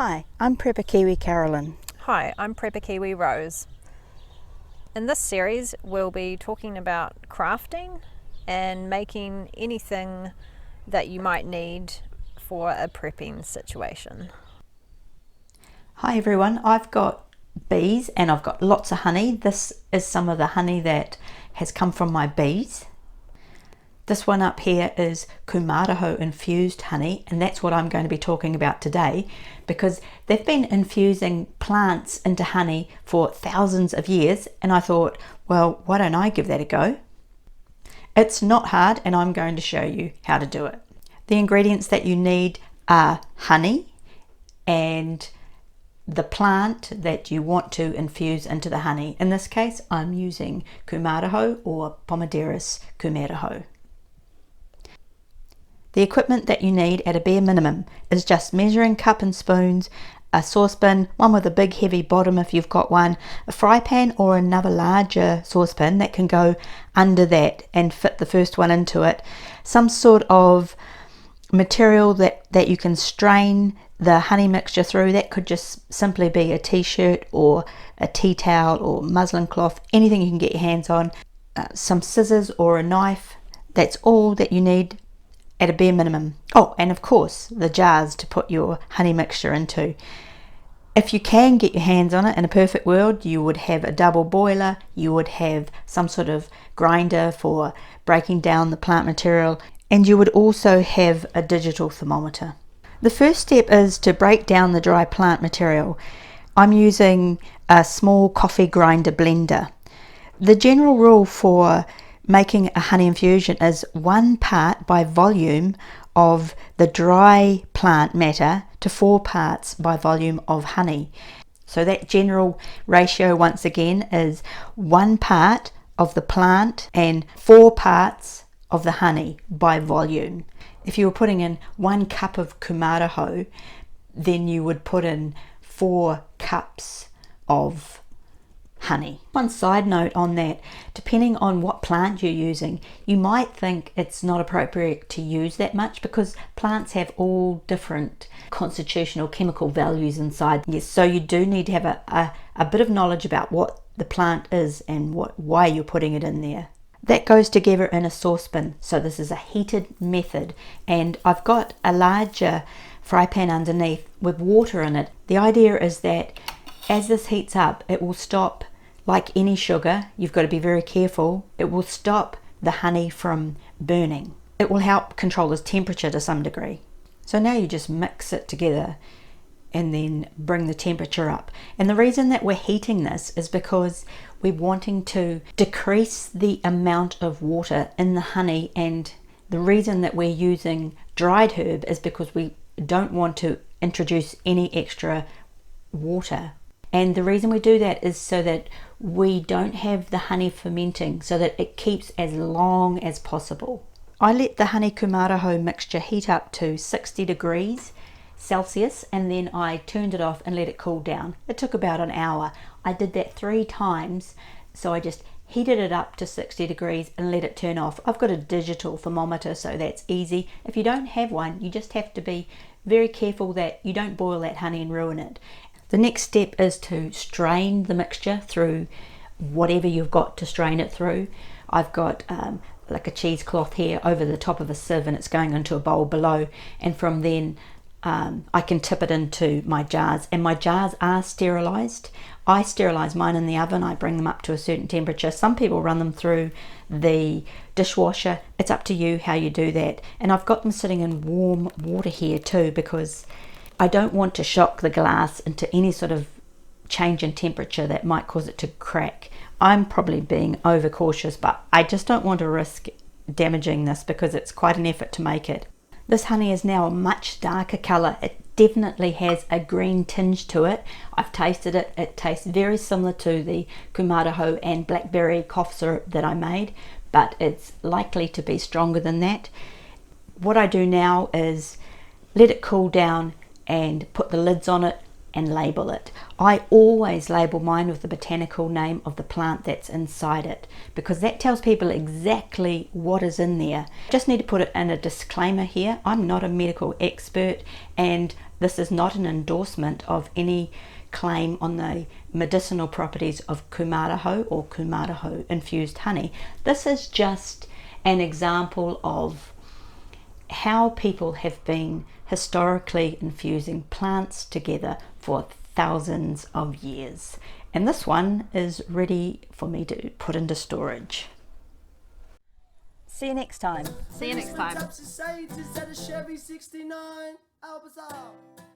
Hi, I'm Prepper Kiwi Carolyn. Hi, I'm Prepper Kiwi Rose. In this series, we'll be talking about crafting and making anything that you might need for a prepping situation. Hi everyone, I've got bees and I've got lots of honey. This is some of the honey that has come from my bees. This one up here is Kumarahou infused honey, and that's what I'm going to be talking about today because they've been infusing plants into honey for thousands of years, and I thought, well, why don't I give that a go? It's not hard, and I'm going to show you how to do it. The ingredients that you need are honey and the plant that you want to infuse into the honey. In this case, I'm using Kumarahou or Pomaderris Kumarahou. The equipment that you need at a bare minimum is just measuring cup and spoons, a saucepan, one with a big heavy bottom if you've got one, a fry pan or another larger saucepan that can go under that and fit the first one into it, some sort of material that you can strain the honey mixture through. That could just simply be a t-shirt or a tea towel or muslin cloth, anything you can get your hands on, some scissors or a knife. That's all that you need at a bare minimum. Oh, and of course the jars to put your honey mixture into. If you can get your hands on it, in a perfect world you would have a double boiler, you would have some sort of grinder for breaking down the plant material, and you would also have a digital thermometer. The first step is to break down the dry plant material. I'm using a small coffee grinder blender. The general rule for making a honey infusion is 1 part by volume of the dry plant matter to 4 parts by volume of honey. So that general ratio once again is 1 part of the plant and 4 parts of the honey by volume. If you were putting in 1 cup of Kumarahou, then you would put in 4 cups of honey. One side note on that, depending on what plant you're using, you might think it's not appropriate to use that much because plants have all different constitutional chemical values inside. Yes, so you do need to have a bit of knowledge about what the plant is and why you're putting it in there. That goes together in a saucepan, so this is a heated method, and I've got a larger fry pan underneath with water in it. The idea is that as this heats up, it will stop, like any sugar, you've got to be very careful, it will stop the honey from burning. It will help control its temperature to some degree. So now you just mix it together and then bring the temperature up. And the reason that we're heating this is because we're wanting to decrease the amount of water in the honey, and the reason that we're using dried herb is because we don't want to introduce any extra water. And the reason we do that is so that we don't have the honey fermenting, so that it keeps as long as possible. I let the honey Kumarahou mixture heat up to 60 degrees Celsius, and then I turned it off and let it cool down. It took about an hour. I did that 3 times, so I just heated it up to 60 degrees and let it turn off. I've got a digital thermometer, so that's easy. If you don't have one, you just have to be very careful that you don't boil that honey and ruin it. The next step is to strain the mixture through whatever you've got to strain it through. I've got like a cheesecloth here over the top of a sieve, and it's going into a bowl below, and from then I can tip it into my jars, and my jars are sterilized. I sterilize mine in the oven. I bring them up to a certain temperature. Some people run them through the dishwasher. It's up to you how you do that. And I've got them sitting in warm water here too, because I don't want to shock the glass into any sort of change in temperature that might cause it to crack. I'm probably being overcautious, but I just don't want to risk damaging this because it's quite an effort to make it. This honey is now a much darker colour. It definitely has a green tinge to it. I've tasted it. It tastes very similar to the Kumarahou and blackberry cough syrup that I made, but it's likely to be stronger than that. What I do now is let it cool down and put the lids on it and label it. I always label mine with the botanical name of the plant that's inside it, because that tells people exactly what is in there. Just need to put it in a disclaimer here. I'm not a medical expert, and This is not an endorsement of any claim on the medicinal properties of Kumarahou or Kumarahou infused honey. This is just an example of how people have been historically infusing plants together for thousands of years. And this one is ready for me to put into storage. See you next time. See you next time. Chevy 69 Albazar.